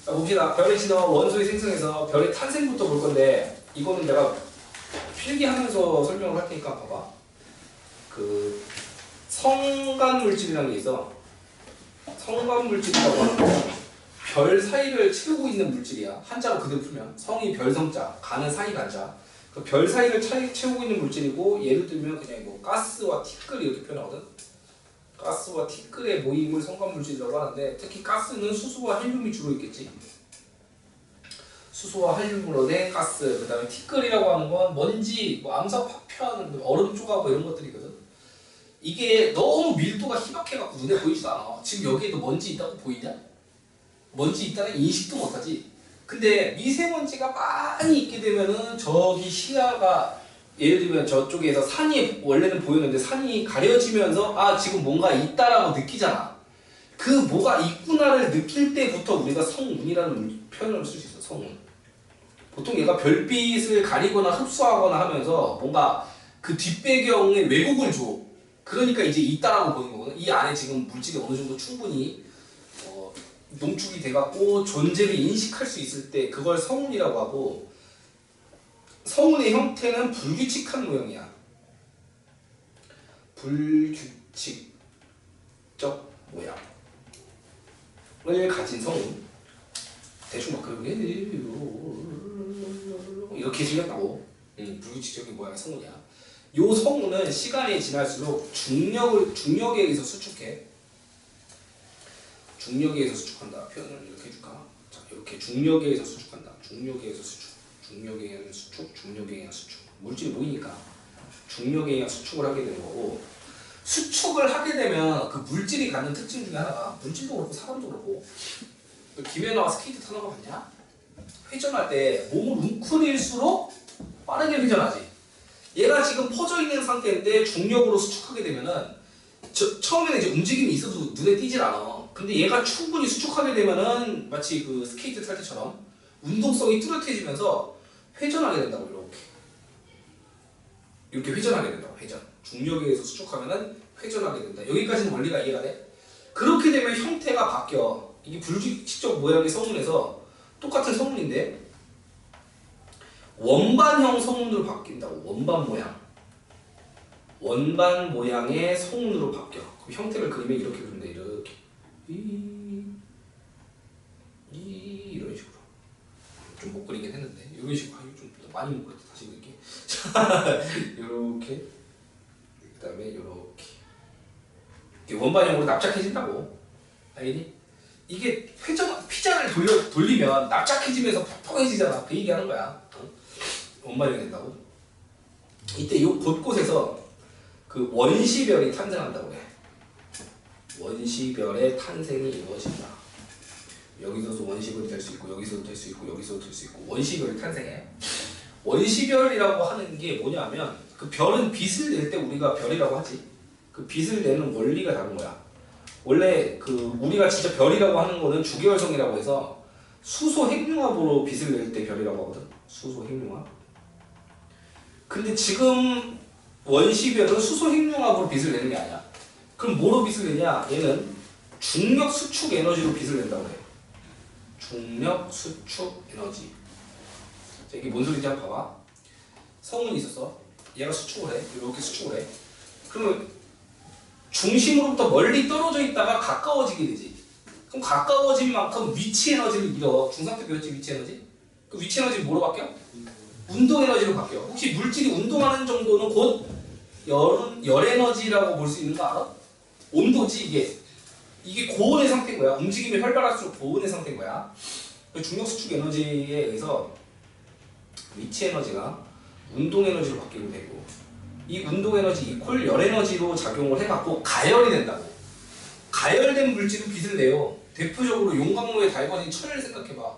자, 봅시다. 별의 진화와 원소의 생성에서 별의 탄생부터 볼 건데, 이거는 내가 필기하면서 설명을 할 테니까 봐봐. 그 성간 물질이라는 게 있어. 성간 물질이라고 하는 건 별 사이를 채우고 있는 물질이야. 한자로 그대로 풀면 성이 별성자, 간은 사이 간자. 그 별 사이를 채우고 있는 물질이고, 예를 들면 그냥 뭐 가스와 티끌 이렇게 표현하거든. 가스와 티끌의 모임을 성간 물질이라고 하는데, 특히 가스는 수소와 헬륨이 주로 있겠지. 수소와 헬륨으로 된 가스. 그 다음에 티끌이라고 하는 건 먼지, 뭐 암석 파편하는 얼음 조각 이런 것들이거든. 이게 너무 밀도가 희박해갖고 눈에 보이지도 않아. 지금 여기에도 먼지 있다고 보이냐? 먼지 있다는 인식도 못하지. 근데 미세먼지가 많이 있게 되면은 저기 시야가, 예를 들면 저쪽에서 산이 원래는 보였는데 산이 가려지면서 아 지금 뭔가 있다라고 느끼잖아. 그 뭐가 있구나를 느낄 때부터 우리가 성운이라는 표현을 쓸 수 있어. 성운. 보통 얘가 별빛을 가리거나 흡수하거나 하면서 뭔가 그 뒷배경에 왜곡을 줘. 그러니까 이제 있다라고 보는 거거든. 이 안에 지금 물질이 어느 정도 충분히 농축이 돼갖고 존재를 인식할 수 있을 때 그걸 성운이라고 하고, 성운의 형태는 불규칙한 모형이야. 불규칙적 모양을 가진 성운. 대충 막 그렇게 이렇게 생겼다고. 불규칙적인 모양의 성운이야. 요 성운은 시간이 지날수록 중력에 의해서 수축해. 중력에 의해서 수축한다. 표현을 이렇게 해줄까? 자, 이렇게 중력에 의해서 수축한다. 중력에 의해서 수축. 중력에 의한 수축. 중력에 의한 수축. 물질이 모이니까 중력에 의한 수축을 하게 되는 거고, 수축을 하게 되면 그 물질이 갖는 특징 중에 하나가, 물질도 그렇고 사람도 그렇고, 김연아가 스케이트 타는 거 봤냐? 회전할 때 몸을 웅크릴수록 빠르게 회전하지. 얘가 지금 퍼져 있는 상태인데 중력으로 수축하게 되면은 처음에는 이제 움직임이 있어도 눈에 띄질 않아. 근데 얘가 충분히 수축하게 되면은 마치 그 스케이트 탈 때처럼 운동성이 뚜렷해지면서 회전하게 된다고. 이렇게 회전하게 된다고. 회전. 중력에 의해서 수축하면은 회전하게 된다. 여기까지는 원리가 이해가 돼? 그렇게 되면 형태가 바뀌어. 이게 불규칙적 모양의 성운에서 똑같은 성운인데 원반형 성운으로 바뀐다고. 원반 모양. 원반 모양의 성운으로 바뀌어. 그럼 형태를 그리면 이렇게 그리면 돼. 이렇게. 이런 식으로. 좀 못 그리긴 했는데 이런 식으로. 좀 많이 못 그렸다. 다시 그릴게. 자, 요렇게. 그 다음에 요렇게. 원반형으로 납작해진다고. 알겠니? 이게 피자를 돌리면 납작해지면서 퍽퍽해지잖아. 그 얘기하는 거야. 원반형이 된다고. 이때 요 곳곳에서 그 원시별이 탄생한다고 해. 원시별의 탄생이 이루어진다. 여기서도 원시별이 될 수 있고, 여기서도 될 수 있고, 여기서도 될 수 있고, 원시별이 탄생해. 원시별이라고 하는 게 뭐냐면, 그 별은 빛을 낼 때 우리가 별이라고 하지. 그 빛을 내는 원리가 다른 거야. 원래 그 우리가 진짜 별이라고 하는 거는 주계열성이라고 해서 수소 핵융합으로 빛을 낼 때 별이라고 하거든. 수소 핵융합. 근데 지금 원시별은 수소 핵융합으로 빛을 내는 게 아니야. 그럼 뭐로 빛을 내냐? 얘는 중력 수축 에너지로 빛을 낸다고 해. 중력 수축 에너지. 자, 이게 뭔 소리인지 한번 봐봐. 성운이 있었어. 얘가 수축을 해. 이렇게 수축을 해. 그러면 중심으로부터 멀리 떨어져 있다가 가까워지게 되지. 그럼 가까워진 만큼 위치 에너지를 잃어. 중3 때 배웠지, 위치 에너지? 그 위치 에너지를 뭐로 바뀌어? 운동 에너지로 바뀌어. 혹시 물질이 운동하는 정도는 곧 열 에너지라고 볼 수 있는 거 알아? 온도지 이게. 이게 고온의 상태인 거야. 움직임이 활발할수록 고온의 상태인 거야. 중력 수축 에너지에 의해서 위치 에너지가 운동 에너지로 바뀌게 되고, 이 운동 에너지 이퀄 열 에너지로 작용을 해갖고 가열이 된다고. 가열된 물질은 빛을 내요. 대표적으로 용광로에 달궈진 철을 생각해봐.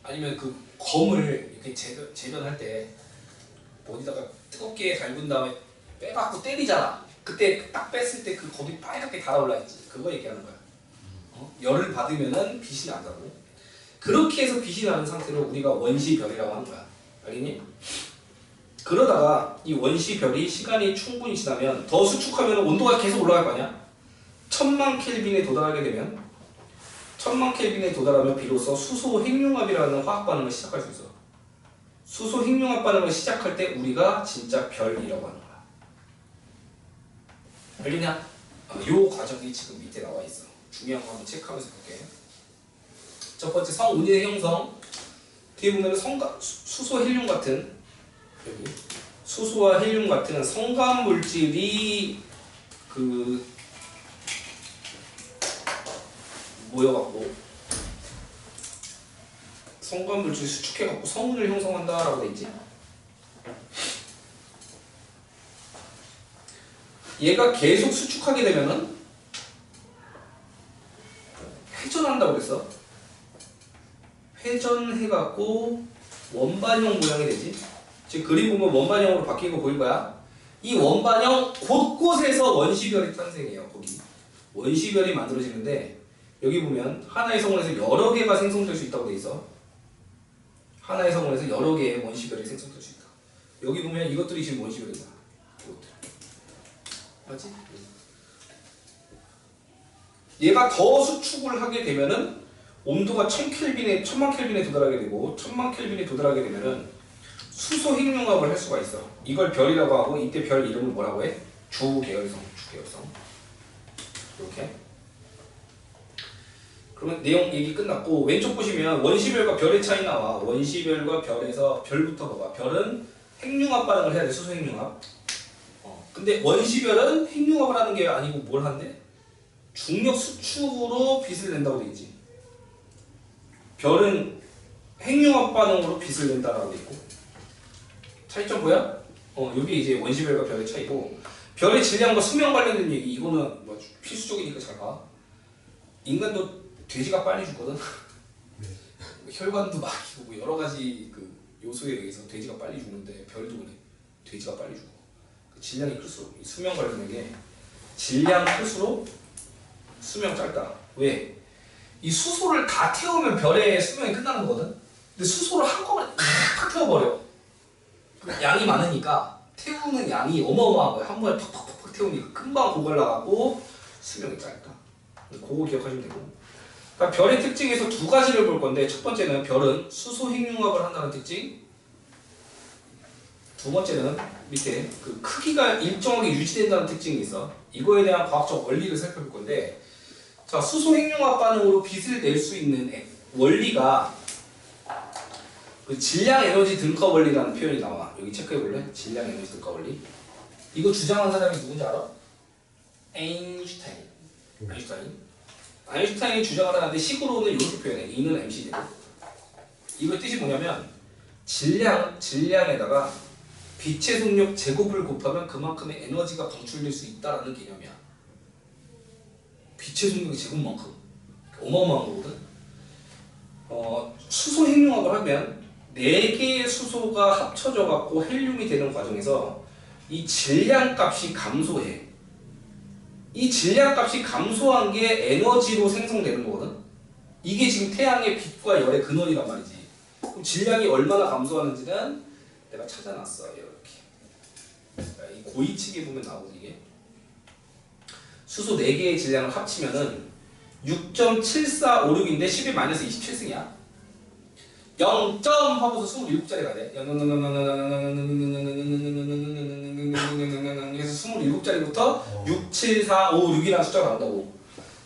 아니면 그 검을 이렇게 재련할 때 어디다가 뜨겁게 달군 다음에 빼갖고 때리잖아. 그때 딱 뺐을 때 그 검이 빨갛게 달아올라 있지. 그거 얘기하는 거야. 열을 받으면은 빛이 난다고. 그렇게 해서 빛이 나는 상태를 우리가 원시별이라고 하는 거야. 알겠니? 그러다가 이 원시별이 시간이 충분히 지나면 더 수축하면 온도가 계속 올라갈 거 아니야? 1000만 켈빈에 도달하게 되면 1000만 켈빈에 도달하면 비로소 수소 핵융합이라는 화학 반응을 시작할 수 있어. 수소 핵융합 반응을 시작할 때 우리가 진짜 별이라고 하는 거야. 알겠냐? 요 과정이 지금 밑에 나와 있어. 중요한 거 한번 체크하면서 볼게. 첫 번째 성운인의 형성. 뒤에 보면 수소 헬륨 같은 여기 수소와 헬륨 같은 성간 물질이 그 모여갖고 성간 물질이 수축해갖고 성운을 형성한다라고 돼 있지. 얘가 계속 수축하게 되면은 회전한다고 그랬어. 회전해갖고 원반형 모양이 되지. 지금 그림 보면 원반형으로 바뀐 거 보일 거야. 이 원반형 곳곳에서 원시별이 탄생해요. 거기 원시별이 만들어지는데 여기 보면 하나의 성운에서 여러 개가 생성될 수 있다고 돼 있어. 하나의 성운에서 여러 개의 원시별이 생성될 수 있다. 여기 보면 이것들이 지금 원시별이다. 이것들. 맞지? 얘가 더 수축을 하게 되면은 온도가 1000만 켈빈에 도달하게 되고 1000만 켈빈에 도달하게 되면은 수소 핵융합을 할 수가 있어. 이걸 별이라고 하고 이때 별 이름을 뭐라고 해? 주계열성. 이렇게. 그러면 내용 얘기 끝났고 왼쪽 보시면 원시별과 별의 차이 나와. 원시별과 별에서 별부터 봐봐. 별은 핵융합 반응을 해야 돼. 수소 핵융합. 근데 원시별은 핵융합을 하는 게 아니고 뭘 한대? 중력 수축으로 빛을 낸다고 돼 있지. 별은 핵융합 반응으로 빛을 낸다라고 돼 있고. 차이점 뭐야? 여기 이제 원시별과 별의 차이고, 별의 질량과 수명 관련된 얘기, 이거는 뭐 필수적이니까 잘 봐. 인간도 돼지가 빨리 죽거든. 네. 혈관도 막히고 뭐 여러 가지 그 요소에 의해서 돼지가 빨리 죽는데 별도 그래. 돼지가 빨리 죽어. 그 질량이 클수록 이 수명 관련된 게 질량 클수록 수명 짧다. 왜? 이 수소를 다 태우면 별의 수명이 끝나는 거거든. 근데 수소를 한꺼번에 팍 태워버려. 양이 많으니까 태우는 양이 어마어마한 거야. 한 번에 팍팍팍 태우니까 금방 고갈나가고 수명이 짧다. 그거 기억하시면 되고. 그러니까 별의 특징에서 두 가지를 볼 건데, 첫 번째는 별은 수소 핵융합을 한다는 특징. 두 번째는 밑에 그 크기가 일정하게 유지된다는 특징이 있어. 이거에 대한 과학적 원리를 살펴볼 건데, 자, 수소 핵융합 반응으로 빛을 낼 수 있는 원리가 그 질량 에너지 등가 원리라는 표현이 나와. 여기 체크해 볼래? 질량 에너지 등가 원리. 이거 주장한 사람이 누군지 알아? 아인슈타인이 주장을 하는데 식으로는 이렇게 표현해. E는 mc 제곱. 이거 뜻이 뭐냐면 질량에다가 빛의 속력 제곱을 곱하면 그만큼의 에너지가 방출될 수 있다라는 개념이야. 빛의 속력의 제곱만큼 어마어마한 거거든. 수소 핵융합을 하면 4개의 수소가 합쳐져 갖고 헬륨이 되는 과정에서 이 질량값이 감소해. 이 질량값이 감소한 게 에너지로 생성되는 거거든. 이게 지금 태양의 빛과 열의 근원이란 말이지. 그럼 질량이 얼마나 감소하는지는 내가 찾아놨어. 이렇게. 이 고이치기 보면 나오지 이게. 수소 4개의 질량을 합치면은 6.7456인데 10의 마이너스 27승이야. 0. 하고서 27자리가 돼. 그래서 27자리부터 6, 7, 4, 5, 6이라는 숫자가 나온다고.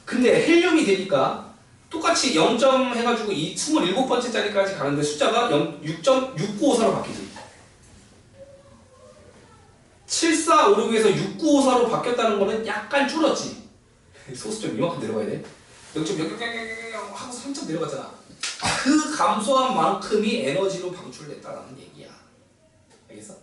근데 헬륨이 되니까 똑같이 0. 해가지고 이 27번째 자리까지 가는데 숫자가 6.6954로 바뀌지. 7456에서 6954로 바뀌었다는 거는 약간 줄었지. 소수 좀 이만큼 내려가야 돼. 0.0 하고 3점 내려갔잖아. 그 감소한 만큼이 에너지로 방출됐다라는 얘기야. 알겠어?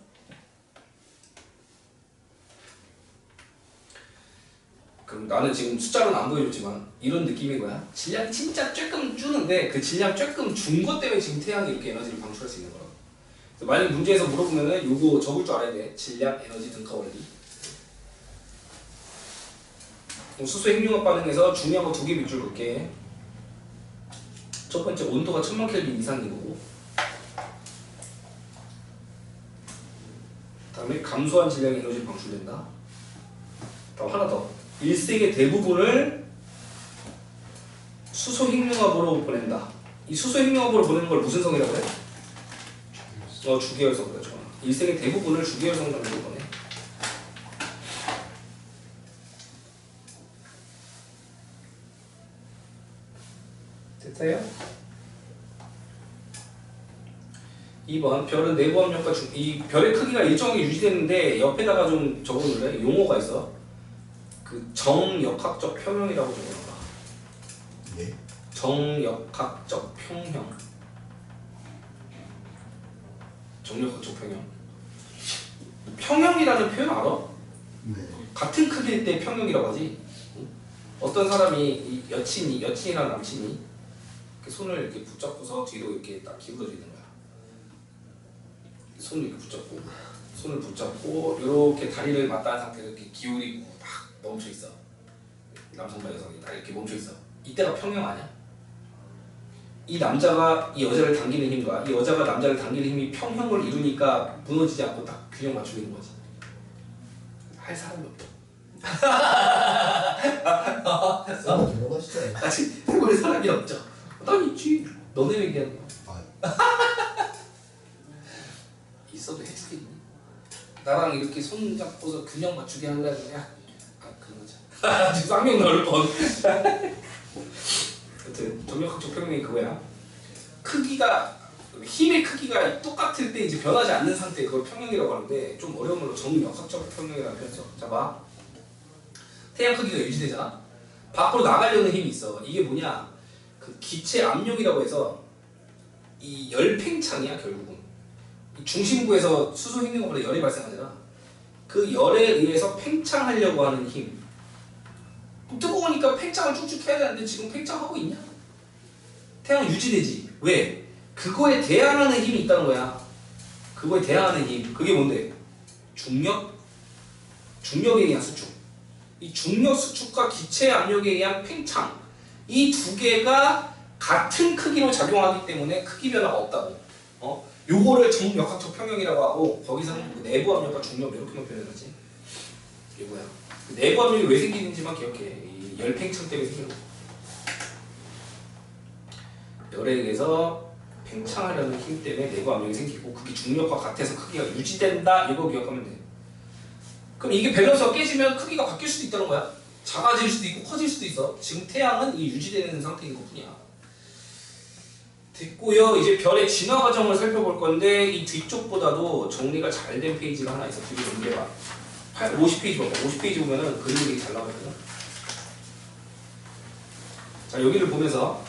그럼 나는 지금 숫자로는 안 보여줬지만 이런 느낌인 거야. 질량이 진짜 조금 주는데 그 질량 조금 준 것 때문에 지금 태양이 이렇게 에너지를 방출할 수 있는 거야. 만약 문제에서 물어보면은 요거 적을 줄 알아야 돼. 질량, 에너지 등가 원리. 수소 핵융합 반응에서 중요한 거 2개 밑줄 볼게. 첫 번째, 온도가 1000만 켈빈 이상인 거고, 다음에 감소한 질량의 에너지를 방출된다. 다음 하나 더, 일색의 대부분을 수소 핵융합으로 보낸다. 이 수소 핵융합으로 보내는 걸 무슨 성이라고 해? 주계열성. 그렇죠. 일생의 대부분을 주계열성 단계로 보내. 됐어요? 2번 별은 내부 압력과 이 별의 크기가 일정하게 유지되는데 옆에다가 좀 적어놓을래? 용어가 있어. 그 정역학적 평형이라고 적어놔봐. 네? 정역학적 평형. 정역학적 평형. 평형이라는 표현 알아? 네. 같은 크기일 때 평형이라고 하지. 어떤 사람이 여친이랑 남친이 이렇게 손을 이렇게 붙잡고서 뒤로 이렇게 딱 기울어져 있는 거야. 손을 이렇게 붙잡고, 손을 붙잡고 이렇게 다리를 맞닿은 상태로 이렇게 기울이고 딱 멈춰 있어. 남성과 여성이 딱 이렇게 멈춰 있어. 이때가 평형 아니야? 이 남자가 이 여자를 당기는 힘과 이 여자가 남자를 당기는 힘이 평형을 이루니까 무너지지 않고 딱 균형 맞추고 있는 거지. 할 사람이 없다. 결혼하시죠? 아직 해볼 사람이 없죠. 난 있지. 너네 얘기하는 거. 있어도 해주겠니? 나랑 이렇게 손 잡고서 균형 맞추게 하려면 그런 거죠. 지금 쌍욕 넣을 뻔. 하여튼 정력학적 평형이 그거야. 크기가 힘의 크기가 똑같을 때 이제 변하지 않는 상태 그걸 평형이라고 하는데 좀 어려운 걸로 정역학적 평형이라고 표현했어. 자 봐. 태양 크기가 유지되잖아. 밖으로 나가려는 힘이 있어. 이게 뭐냐? 그 기체 압력이라고 해서 이 열팽창이야 결국은. 이 중심부에서 수소 핵융합으로 열이 발생하잖아. 그 열에 의해서 팽창하려고 하는 힘. 뜨거우니까 팽창을 쭉쭉 해야 되는데 지금 팽창하고 있냐? 태양 유지되지. 왜? 그거에 대항하는 힘이 있다는 거야. 그거에 대항하는 힘. 그게 뭔데? 중력? 중력에 의한 수축. 이 중력 수축과 기체 압력에 의한 팽창. 이 두 개가 같은 크기로 작용하기 때문에 크기 변화가 없다고. 요거를 정역학적 평형이라고 하고 거기서는 그 내부 압력과 중력 이렇게만 표현하지. 이게 뭐야? 그 내부 압력이 왜 생기는지만 기억해. 이 열팽창 때문에 생기는 거. 열에 의해서 팽창하려는 힘 때문에 내부 압력이 생기고 그게 중력과 같아서 크기가 유지된다. 이거 기억하면 돼. 그럼 이게 밸런스가 깨지면 크기가 바뀔 수도 있다는 거야. 작아질 수도 있고 커질 수도 있어. 지금 태양은 이 유지되는 상태인 것뿐이야. 됐고요. 이제 별의 진화 과정을 살펴볼 건데 이 뒤쪽보다도 정리가 잘 된 페이지가 하나 있어. 뒤로 넘겨봐. 50페이지 봐봐. 50페이지 보면은 그림이 되게 잘 나와 있거든. 자 여기를 보면서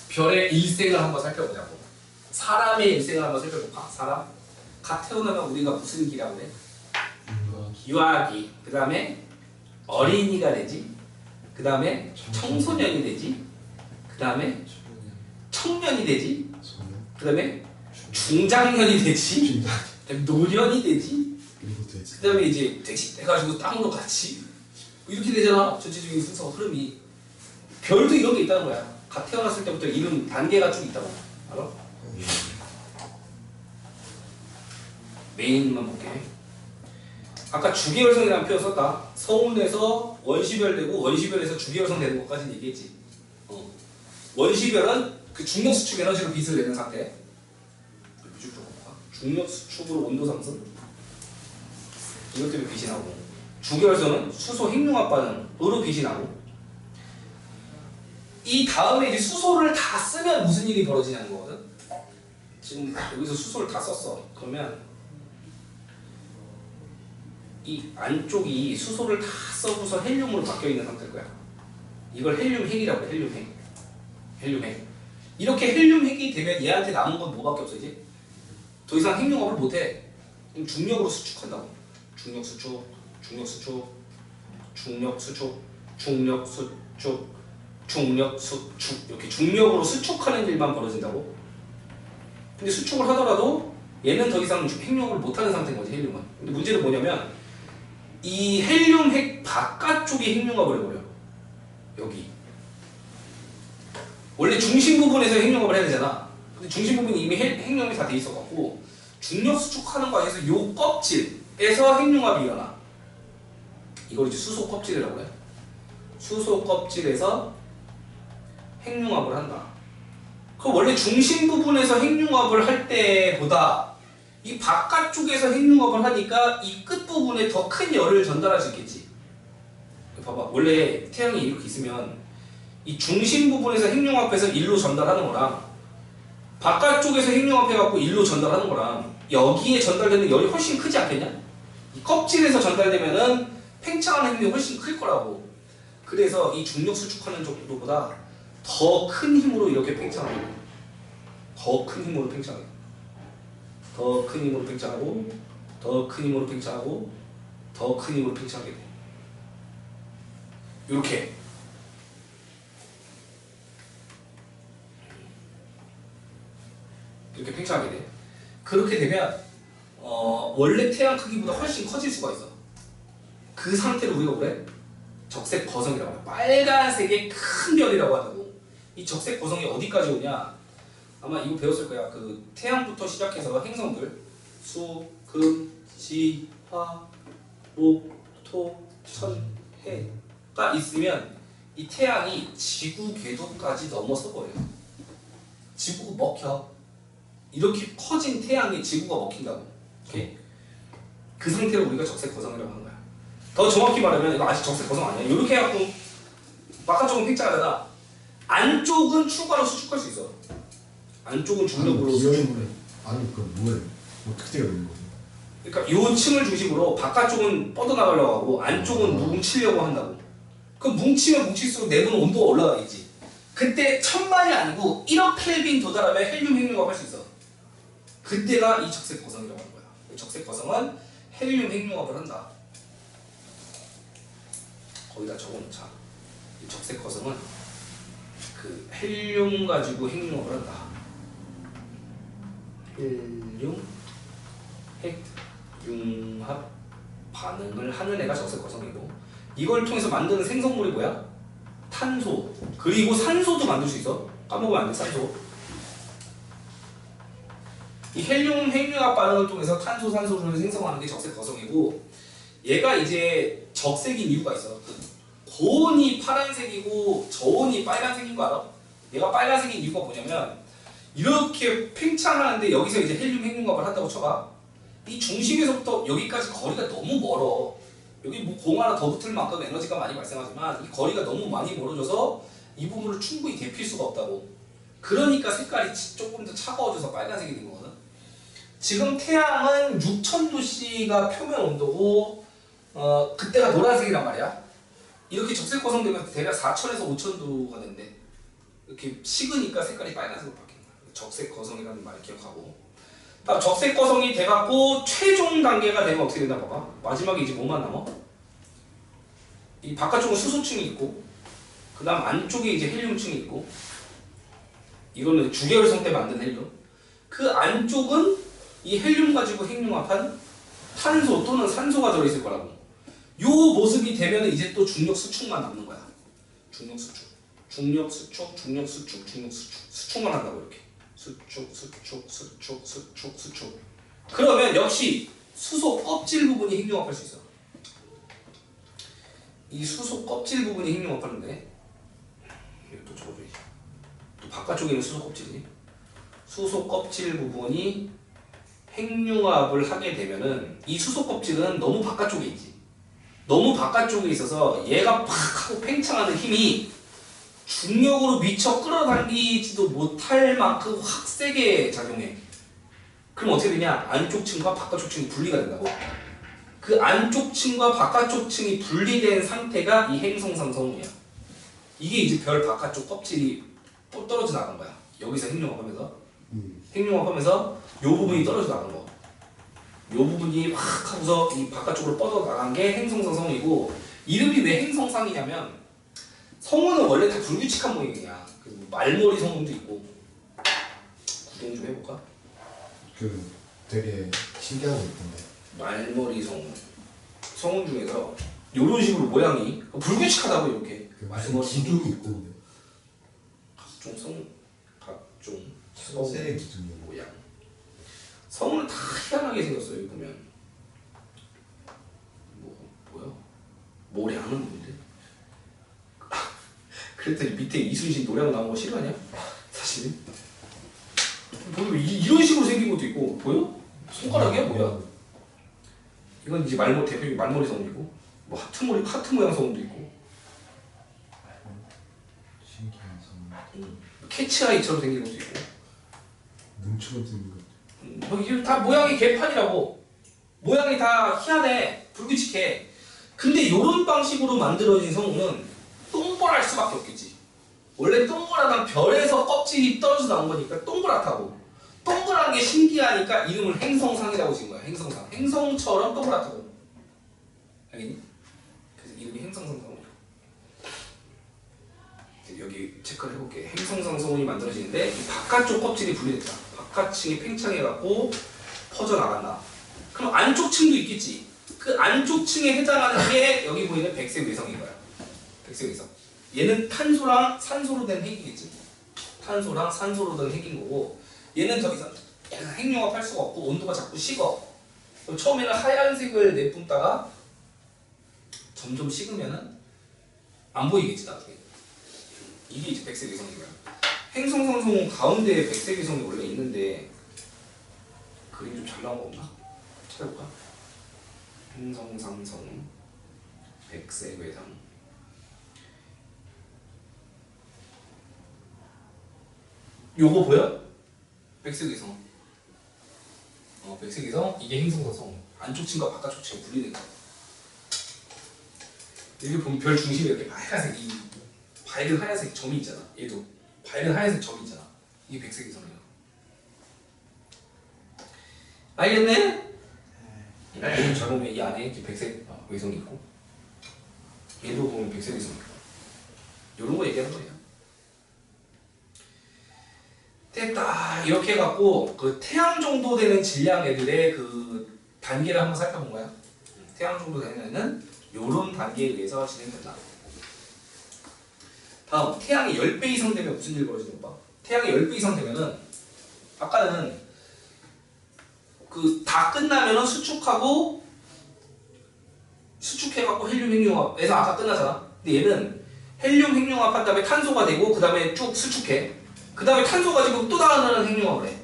별의 일생을 한번 살펴보자고. 사람의 일생을 한번 살펴볼까? 사람? 갓 태어나면 우리가 무슨 기라고 해? 유아기. 그 다음에 어린이가 되지. 그 다음에 청소년이 되지. 그 다음에 청년이 되지. 그 다음에 중장년이 되지. 그 다음에 노년이 되지. 그 다음에 이제 대식돼가지고 땅으로 같이 이렇게 되잖아. 전체적인 순서 흐름이. 별도 이런 게 있다는 거야. 갓 태어났을 때부터 이름 단계가 쭉 있다고. 알아? 메인만 볼게. 아까 주계열성이라는 표현 썼다. 서운에서 원시별 되고 원시별에서 주계열성 되는 것까지는 얘기했지. 원시별은 그 중력 수축 에너지로 빛을 내는 상태. 중력 수축으로 온도 상승. 이것 때문에 빛이 나오고. 주계열성은 수소 핵융합 반응으로 빛이 나고. 이 다음에 이제 수소를 다 쓰면 무슨 일이 벌어지냐는 거거든. 지금 여기서 수소를 다 썼어. 그러면 이 안쪽이 수소를 다 써고서 헬륨으로 바뀌어 있는 상태일 거야. 이걸 헬륨 핵이라고 해. 헬륨 핵. 헬륨 핵. 이렇게 헬륨 핵이 되면 얘한테 남은 건 뭐밖에 없어 이제? 더 이상 핵융합을 못해. 그럼 중력으로 수축한다고. 중력 수축, 중력 수축, 중력 수축, 중력 수축, 중력 수축. 이렇게 중력으로 수축하는 일만 벌어진다고. 근데 수축을 하더라도 얘는 더 이상 핵융합을 못하는 상태인 거지 헬륨은. 근데 문제는 뭐냐면 이 헬륨 핵 바깥쪽이 핵융합을 해버려. 여기. 원래 중심 부분에서 핵융합을 해야 되잖아. 근데 중심 부분이 이미 핵융합이 다 돼 있어갖고 중력 수축하는 과정에서 요 껍질에서 핵융합이 일어나. 이걸 이제 수소 껍질이라고 해. 수소 껍질에서 핵융합을 한다. 그 원래 중심 부분에서 핵융합을 할 때보다 이 바깥쪽에서 핵융합을 하니까 이 끝부분에 더 큰 열을 전달할 수 있겠지. 봐봐, 원래 태양이 이렇게 있으면 이 중심 부분에서 핵융합해서 일로 전달하는 거랑 바깥쪽에서 핵융합해갖고 일로 전달하는 거랑 여기에 전달되는 열이 훨씬 크지 않겠냐? 이 껍질에서 전달되면은 팽창하는 힘이 훨씬 클 거라고. 그래서 이 중력 수축하는 정도보다 더 큰 힘으로 이렇게 팽창하게 돼. 더 큰 힘으로 팽창하게 돼. 더 큰 힘으로 팽창하고, 더 큰 힘으로 팽창하고, 더 큰 힘으로 팽창하게 돼. 이렇게. 이렇게 팽창하게 돼. 그렇게 되면 원래 태양 크기보다 훨씬 커질 수가 있어. 그 상태를 우리가 뭐래? 적색 거성이라고 해. 빨간색의 큰 별이라고 한다고. 이 적색 거성이 어디까지 오냐? 아마 이거 배웠을 거야. 그 태양부터 시작해서 행성들 수, 금, 지, 화, 목, 토, 천, 해가 있으면 이 태양이 지구 궤도까지 넘어서 버려요. 지구가 먹혀. 이렇게 커진 태양에 지구가 먹힌다고. 오케이? 그 상태를 우리가 적색 거성이라고 하는 거야. 더 정확히 말하면 이거 아직 적색 거성 아니야. 이렇게 해갖고 바깥쪽은 팽창하다가 안쪽은 추가로 수축할 수 있어. 안쪽은 중력으로 수축을. 아니 그 뭐예요? 어떻게 되어 있는 거죠? 그러니까 요 층을 중심으로 바깥쪽은 뻗어나가려고 하고 안쪽은 뭉치려고 한다고. 그럼 뭉치면 뭉칠수록 내부는 온도가 올라가겠지. 그때 1000만이 아니고 1억 켈빈 도달하면 헬륨 핵융합할 수 있어. 그때가 이 적색 거성이라고 하는 거야. 적색 거성은 헬륨 핵융합을 한다. 거기다 적어놓자. 이 적색 거성은 그 헬륨 가지고 핵융합을 한다. 헬륨 핵융합 반응을 하는 애가 적색 거성이고, 이걸 통해서 만드는 생성물이 뭐야? 탄소. 그리고 산소도 만들 수 있어. 까먹으면 안 돼. 산소. 이 헬륨 핵융합 반응을 통해서 탄소, 산소를 생성하는 게 적색 거성이고, 얘가 이제 적색인 이유가 있어. 고온이 파란색이고 저온이 빨간색인 거 알아? 얘가 빨간색인 이유가 뭐냐면, 이렇게 팽창하는데 여기서 이제 헬륨 핵융합을 한다고 쳐봐. 이 중심에서부터 여기까지 거리가 너무 멀어. 여기 뭐 공 하나 더 붙을 만큼 에너지가 많이 발생하지만 이 거리가 너무 많이 멀어져서 이 부분을 충분히 데필 수가 없다고. 그러니까 색깔이 조금 더 차가워져서 빨간색이 된 거거든. 지금 태양은 6000도씨가 표면 온도고 그때가 노란색이란 말이야. 이렇게 적색 거성되면 대략 4000에서 5000도가 된대. 이렇게 식으니까 색깔이 빨간색으로 바뀌는 거야. 적색 거성이라는 말 기억하고. 다음 적색 거성이 돼갖고 최종 단계가 되면 어떻게 되나 봐봐. 마지막에 이제 뭐만 남아? 이 바깥쪽은 수소층이 있고, 그 다음 안쪽에 이제 헬륨층이 있고, 이거는 주계열성 때 만든 헬륨. 그 안쪽은 이 헬륨 가지고 핵융합한 탄소 또는 산소가 들어있을 거라고. 요 모습이 되면 이제 또 중력 수축만 남는 거야. 중력 수축, 중력 수축, 중력 수축, 중력 수축. 수축만 한다고 이렇게. 수축, 수축, 수축, 수축, 수축. 그러면 역시 수소 껍질 부분이 핵융합할 수 있어. 이 수소 껍질 부분이 핵융합하는데, 이거 또 적어줘야지. 또 바깥쪽에 있는 수소 껍질이지. 수소 껍질 부분이 핵융합을 하게 되면은 이 수소 껍질은 너무 바깥쪽에 있지. 너무 바깥쪽에 있어서 얘가 팍 하고 팽창하는 힘이 중력으로 미쳐 끌어당기지도 못할 만큼 확 세게 작용해. 그럼 어떻게 되냐? 안쪽 층과 바깥쪽 층이 분리가 된다고. 그 안쪽 층과 바깥쪽 층이 분리된 상태가 이 행성상성이야. 이게 이제 별 바깥쪽 껍질이 떨어져 나간 거야. 여기서 핵융합하면서 핵융합하면서 요 부분이 떨어져 나간 거. 요 부분이 확 하고서 이 바깥쪽으로 뻗어 나간 게 행성상성이고, 이름이 왜 행성상이냐면 성운은 원래 다 불규칙한 모양이야. 그 말머리 성운도 있고. 구경 좀 해볼까? 그 되게 신기한 거 있던데. 말머리 성운. 성운 중에서 이런 식으로 모양이 불규칙하다고 이렇게. 그 무슨 기둥이 있고. 각종 천세의 기둥이. 모양. 성운은 다 희한하게 생겼어요. 여기 보면. 뭐야? 모래하는 뭔데? 그랬더니 밑에 이순신 노래가 나온 거 싫어하냐? 사실은 보면 이런 식으로 생긴 것도 있고 보여? 손가락이야 뭐야? 이건 이제 대표적인 말머리 성이고 뭐 하트 모양 성도 있고 신기한 성. 캐치아이처럼 생긴 것도 있고 눈처럼 생긴 것. 뭐 이게 다 모양이 개판이라고. 모양이 다 희한해. 불규칙해. 근데 이런 방식으로 만들어진 성우는 동그랄 수밖에 없겠지. 원래 동그란 별에서 껍질이 떨어져 나온 거니까 동그랗다고. 동그란 게 신기하니까 이름을 행성상이라고 지은 거야. 행성상. 행성처럼 동그랗다고. 알겠니? 그래서 이름이 행성상 성우. 여기 체크를 해볼게. 행성상 성운이 만들어지는데 이 바깥쪽 껍질이 분리됐다. 바깥층이 팽창해갖고 퍼져나간다. 그럼 안쪽 층도 있겠지. 그 안쪽 층에 해당하는 게 여기 보이는 백색 외성인 거야. 백색 외성. 얘는 탄소랑 산소로 된 핵이겠지. 탄소랑 산소로 된 핵인 거고 얘는 더 이상 핵융합할 수가 없고 온도가 자꾸 식어. 그럼 처음에는 하얀색을 내뿜다가 점점 식으면은 안 보이겠지 나중에. 이게 이제 백색 외성인 거야. 행성상송 가운데에 백색 외성이 원래 있는데 그림 좀 잘 나온 거 없나? 찾아볼까? 행성상성 백색 외성. 요거 보여? 백색 외성. 백색 외성 이게 행성상성. 안쪽 층과 바깥쪽 층이 분리된 거야. 여기 보면 별 중심에 이렇게 하얀색 이 밝은 하얀색 점이 있잖아. 얘도 밝은 하얀색 점이 있잖아. 이게 백색 외성이야. 알겠네? 얘는 잘 보면 이 안에 이렇게 백색 외성이 있고 얘도 보면 백색 외성이 있고 이런 거 얘기하는 거예요. 됐다. 이렇게 해갖고 그 태양 정도 되는 질량 애들의 그 단계를 한번 살펴본 거야. 태양 정도 되는 애는 이런 단계에 의해서 진행된다. 다음, 태양이 10배 이상 되면 무슨 일이 벌어지는 거 봐. 태양이 10배 이상 되면은 아까는 그 다 끝나면은 수축해갖고 헬륨 핵융합에서 아까 끝나잖아. 근데 얘는 헬륨 핵융합한 다음에 탄소가 되고 그 다음에 쭉 수축해. 그 다음에 탄소 가지고 또 다른 핵융합을 해.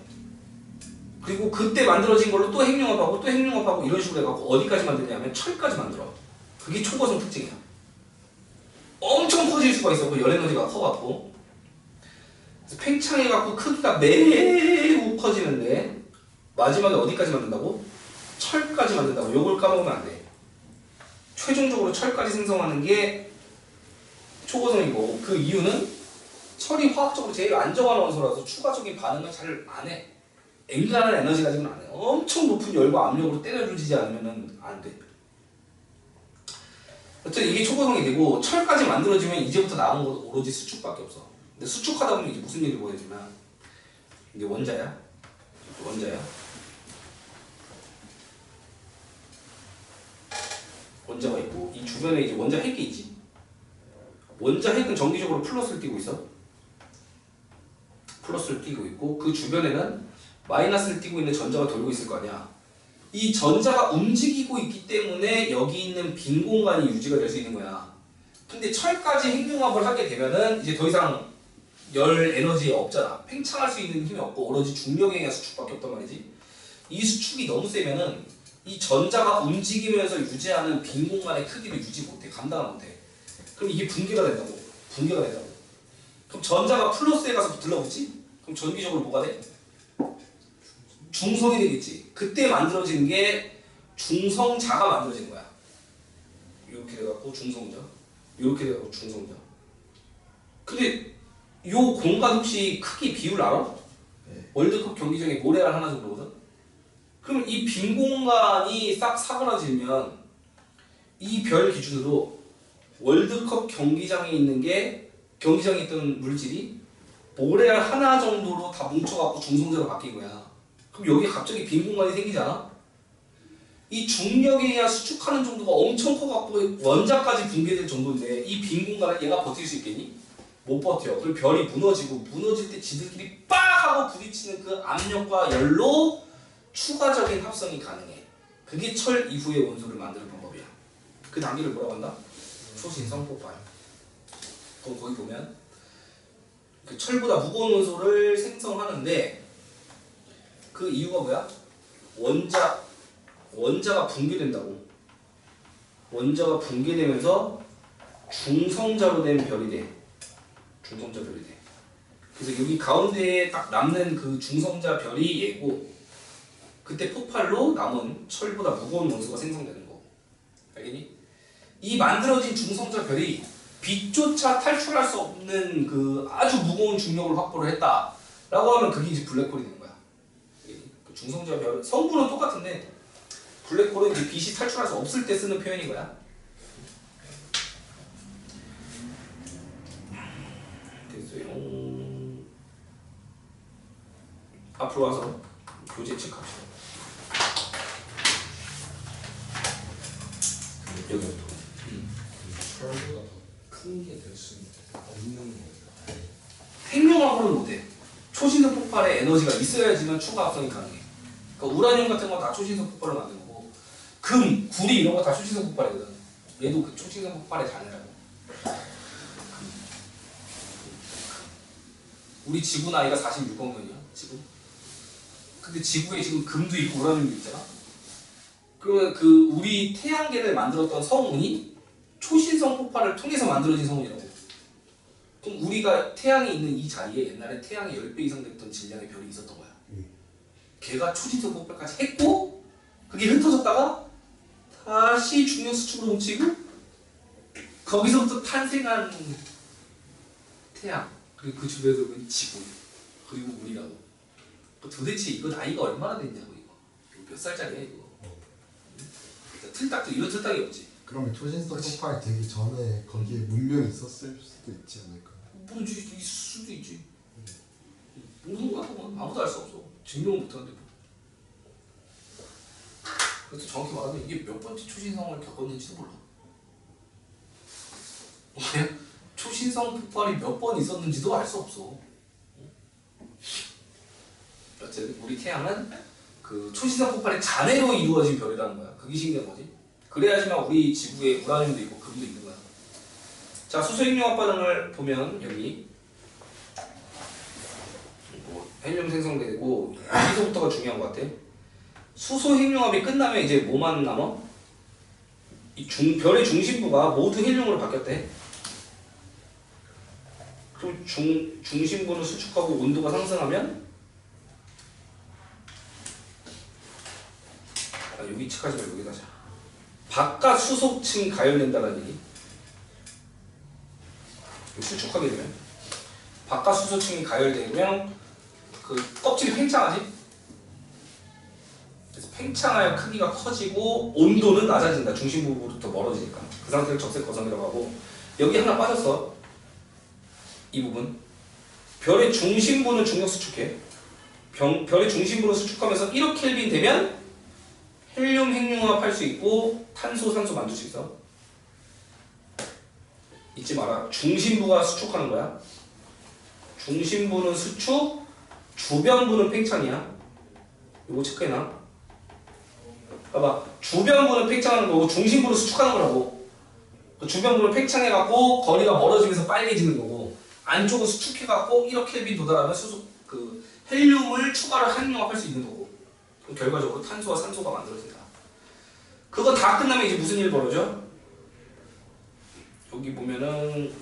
그리고 그때 만들어진 걸로 또 핵융합하고 또 핵융합하고 이런 식으로 해갖고 어디까지 만드냐면 철까지 만들어. 그게 초고성 특징이야. 엄청 커질 수가 있어. 그 열 에너지가 커갖고. 그래서 팽창해갖고 크기가 매우 커지는데 마지막에 어디까지 만든다고? 철까지 만든다고. 요걸 까먹으면 안 돼. 최종적으로 철까지 생성하는 게 초고성이고 그 이유는 철이 화학적으로 제일 안정한 원소라서 추가적인 반응을 잘 안 해. 앵간한 에너지 가지고는 안 해. 엄청 높은 열과 압력으로 때려주지 않으면 안 돼. 어쨌든 이게 초고성이 되고 철까지 만들어지면 이제부터 나온 건 오로지 수축밖에 없어. 근데 수축하다 보면 이제 무슨 일이 벌어지냐면 이게 원자야. 원자가 있고 이 주변에 이제 원자 핵이 있지. 원자 핵은 정기적으로 플러스를 띄고 있어. 플러스를 띄고 있고 그 주변에는 마이너스를 띄고 있는 전자가 돌고 있을 거 아니야. 이 전자가 움직이고 있기 때문에 여기 있는 빈 공간이 유지가 될 수 있는 거야. 근데 철까지 핵융합을 하게 되면은 이제 더 이상 열 에너지 없잖아. 팽창할 수 있는 힘이 없고 오로지 중력에 의한 수축밖에 없단 말이지. 이 수축이 너무 세면은 이 전자가 움직이면서 유지하는 빈 공간의 크기를 유지 못해. 감당을 못해. 그럼 이게 붕괴가 된다고. 그럼 전자가 플러스에 가서 들러붙지? 그럼 전기적으로 뭐가 돼? 중성이 되겠지. 그때 만들어지는 게 중성자가 만들어진 거야. 이렇게 돼갖고 중성자, 이렇게 돼갖고 중성자. 근데 요 공간 혹시 크기 비율 알아? 네. 월드컵 경기장에 모래알 하나 정도거든? 그럼 이 빈 공간이 싹 사그라지면 이 별 기준으로 월드컵 경기장에 있는 게 경기장에 있던 물질이 모래알 하나 정도로 다 뭉쳐갖고 중성자로 바뀐 거야. 그럼 여기 갑자기 빈 공간이 생기잖아? 이 중력에 의한 수축하는 정도가 엄청 커갖고 원자까지 붕괴될 정도인데 이 빈 공간을 얘가 버틸 수 있겠니? 못 버텨. 그리고 별이 무너지고 무너질 때 지들끼리 빡 하고 부딪히는 그 압력과 열로 추가적인 합성이 가능해. 그게 철 이후의 원소를 만드는 방법이야. 그 단계를 뭐라고 한다? 초신성 폭발. 그럼 거기 보면 그 철보다 무거운 원소를 생성하는데 그 이유가 뭐야? 원자가 붕괴된다고. 원자가 붕괴되면서 중성자로 된 별이 돼. 중성자 별이 돼. 그래서 여기 가운데에 딱 남는 그 중성자 별이 얘고, 그때 폭발로 남은 철보다 무거운 원소가 생성되는 거고. 알겠니? 이 만들어진 중성자 별이 빛조차 탈출할 수 없는 그 아주 무거운 중력을 확보를 했다라고 하면 그게 이제 블랙홀이 되는 거야. 그 중성자 별 성분은 똑같은데 블랙홀은 이제 빛이 탈출할 수 없을 때 쓰는 표현인 거야. 됐어요. 앞으로 와서 교재 체크합시다. 여기부터. 철보다 더 큰 게 될 수 없는 거예요. 핵융합으로는 못해. 초신성 폭발에 에너지가 있어야지만 추가 합성이 가능해. 그러니까 우라늄 같은 거 다 초신성 폭발을 만든 거고, 금, 구리 이런 거 다 초신성 폭발이거든. 얘도 그 초신성 폭발의 단위라고. 우리 지구 나이가 46억 년이야, 지금. 근데 지구에 지금 금도 있고 우라늄도 있잖아. 그러면 그 우리 태양계를 만들었던 성운이 초신성 폭발을 통해서 만들어진 성운이라고. 그럼 우리가 태양이 있는 이 자리에 옛날에 태양의 10배 이상 됐던 질량의 별이 있었던 거야. 걔가 초신성 폭발까지 했고, 그게 흩어졌다가 다시 중력 수축으로 뭉치고, 거기서부터 탄생한 태양, 그리고 그 주변에서 그 지구, 그리고 우리라고. 도대체 이거 나이가 얼마나 됐냐고. 이거 몇 살짜리야 이거. 틀딱도 이런 틀딱이 없지. 그러면 초신성 폭발 되기 전에 거기에 문명이 있었을 수도 있지 않을까? 모르지, 있을 수도 있지. 모르는 거야, 그건 아무도 알 수 없어. 증명을 못하는데 뭐. 그래서 정확히 말하면 이게 몇 번째 초신성을 겪었는지도 몰라. 초신성 폭발이 몇 번 있었는지도 알 수 없어. 어쨌든 우리 태양은 그 초신성 폭발의 잔해로 이루어진 별이라는 거야. 그게 신기한 거지. 그래야지만 우리 지구에 우라늄도 있고 금도 있는 거야. 자, 수소핵융합 반응을 보면 여기 뭐 헬륨 생성되고, 여기서부터가 중요한 것 같아. 수소핵융합이 끝나면 이제 뭐만 남아? 별의 중심부가 모두 헬륨으로 바뀌었대. 그럼 중심부는 수축하고 온도가 상승하면, 여기 체크하지 말고 여기다 자. 바깥 수소층이 가열된다는 얘기. 수축하게 되면 바깥 수소층이 가열되면 그 껍질이 팽창하지. 그래서 팽창하여 크기가 커지고 온도는 낮아진다. 중심부부터 멀어지니까. 그 상태를 적색 거성이라고 하고, 여기 하나 빠졌어. 이 부분. 별의 중심부는 중력 수축해. 별의 중심부를 수축하면서 1억 켈빈 되면 헬륨 핵융합 할 수 있고 탄소, 산소 만들 수 있어. 잊지 마라. 중심부가 수축하는 거야. 중심부는 수축, 주변부는 팽창이야. 이거 체크해놔. 봐봐. 주변부는 팽창하는 거고 중심부는 수축하는 거라고. 그 주변부는 팽창해갖고 거리가 멀어지면서 빨개지는 거고, 안쪽은 수축해갖고 1억 켈빈 도달하면 그 헬륨을 추가로 핵융합할 수 있는 거고. 그럼 결과적으로 탄소와 산소가 만들어진다. 그거 다 끝나면 이제 무슨 일 벌어져? 여기 보면은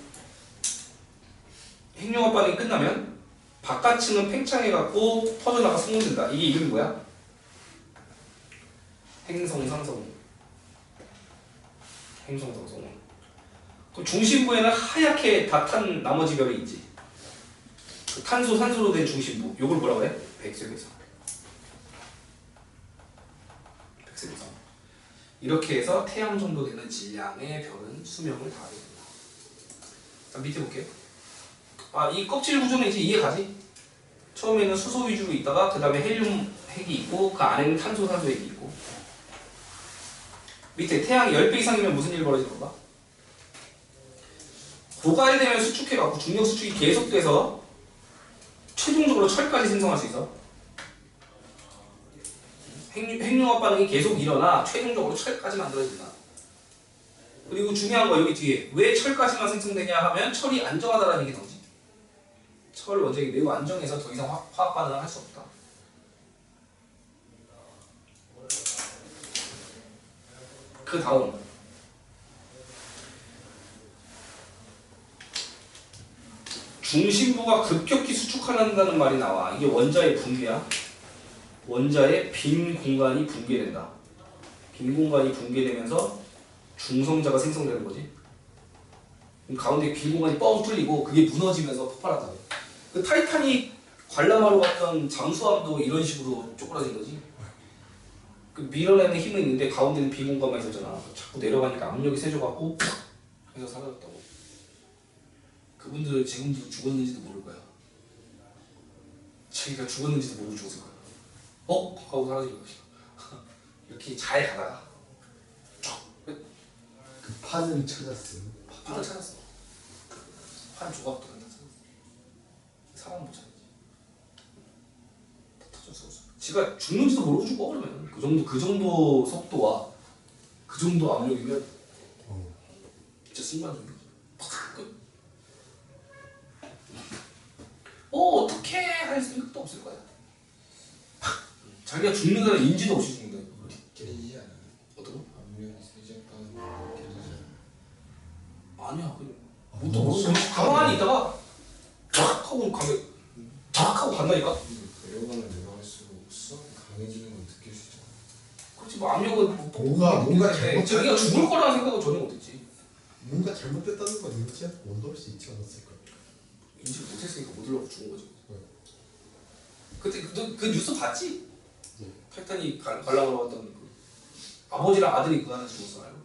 핵융합 반응이 끝나면 바깥층은 팽창해갖고 퍼져나가 성운된다. 이게 이름이 뭐야? 행성상성운. 행성상성운. 그럼 중심부에는 하얗게 다 탄 나머지 별이 있지. 그 탄소, 산소로 된 중심부. 요걸 뭐라 그래? 백색의성. 백색의성. 이렇게 해서 태양 정도 되는 질량의 별은 수명을 다 하게 된다. 자, 밑에 볼게요. 이 껍질 구조는 이제 이해가지? 처음에는 수소 위주로 있다가 그 다음에 헬륨 핵이 있고, 그 안에는 탄소, 산소 핵이 있고. 밑에 태양이 10배 이상이면 무슨 일이 벌어지는 건가? 고갈되면 수축해갖고 중력 수축이 계속돼서 최종적으로 철까지 생성할 수 있어. 핵융합 반응이 계속 일어나 최종적으로 철까지 만들어진다. 그리고 중요한 거 여기 뒤에 왜 철까지만 생성되냐 하면 철이 안정하다라는 얘기 나오지. 철 원자력이 매우 안정해서 더 이상 화학 반응을 할 수 없다. 그 다음 중심부가 급격히 수축한다는 말이 나와. 이게 원자의 붕괴야. 원자의 빈 공간이 붕괴된다. 빈 공간이 붕괴되면서 중성자가 생성되는 거지. 그럼 가운데 빈 공간이 뻥 뚫리고 그게 무너지면서 폭발한다고. 그 타이타닉 관람하러 갔던 잠수함도 이런 식으로 쪼그라진 거지. 그 밀어내는 힘은 있는데 가운데는 빈 공간만 있었잖아. 자꾸 내려가니까 압력이 세져갖고 팍 해서 사라졌다고. 그분들 지금도 죽었는지도 모를 거야. 자기가 죽었는지도 모르고 죽었을 거야. 하고 사라진 거지. 이렇게 잘 가다가 그 판을 찾았어요. 판을 찾았어. 판 조각도 안 났어. 사람 못 찾았지. 다 터졌어. 지가 죽는지도 모르고 죽어 그러면 그 정도 속도와 그 정도 압력이면 진짜 승만적인 거지. 어떻게 할 생각도 없을 거야. 자기가 죽는다는 인지도 없이 죽는다. 깨지지 않아요. 어떤 거? 압력이 세졌다는 깨지지 아니야. 못 가만히 있다가 쫙 하고 가게 쫙 하고 간다니까. 않아요. 내려가면 내려갈수록 수압이 강해지는 건 느낄 수 있잖아. 그렇지 뭐 압력은 뭔가 잘못됐다는 자기가 죽을 거라는 생각은 전혀 못했지. 뭔가 잘못됐다는 건 인지하고 원도할 수 있지 않았을까? 인지를 못했으니까 못 올라가고 죽은 거지. 네. 그때 그 뉴스 봤지? 네. 타이탄이 관람하러 갔던 그 아버지랑 아들이 그 안에 죽었잖아요.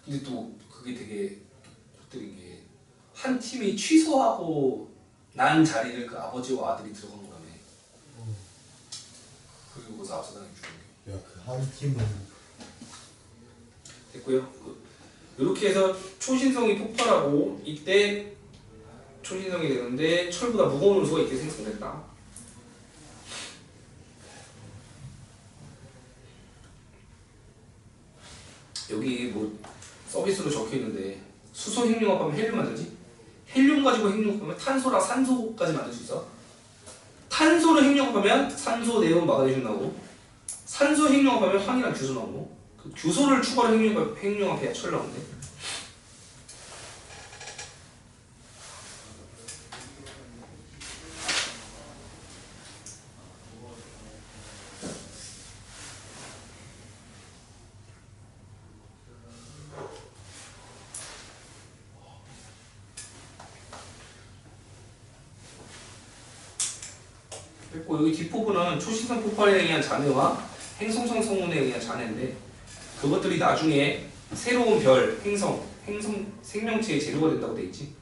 근데 또 그게 되게 헛들인 게 한 팀이 취소하고 난 자리를 그 아버지와 아들이 들어간 거라며. 그리고 거기서 압사당해 죽은 게. 야, 그 한 팀은 됐고요. 이렇게 해서 초신성이 폭발하고 이때 초신성이 되는데 철보다 무거운 요소가 이때 생성됐다. 여기 뭐 서비스로 적혀 있는데 수소 핵융합하면 헬륨 만들지? 헬륨 가지고 핵융합하면 탄소랑 산소까지 만들 수 있어. 탄소를 핵융합하면 산소, 네온, 마그네슘 나오고 산소 핵융합하면 황이랑 규소 나오고 그 규소를 추가로 핵융합해야 철 나오는데. 그리고 여기 뒷부분은 초신성 폭발에 의한 잔해와 행성성 성운에 의한 잔해인데 그것들이 나중에 새로운 별, 행성 생명체의 재료가 된다고 돼 있지.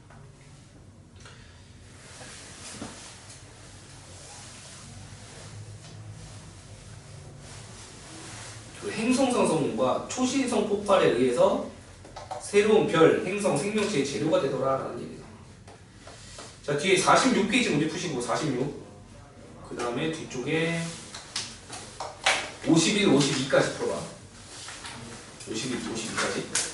그 행성성 성운과 초신성 폭발에 의해서 새로운 별, 행성, 생명체의 재료가 되더라라는 얘기다. 자, 뒤에 46페이지 문제 푸시고 46. 그 다음에 뒤쪽에 51, 52까지 풀어봐. 51, 52까지.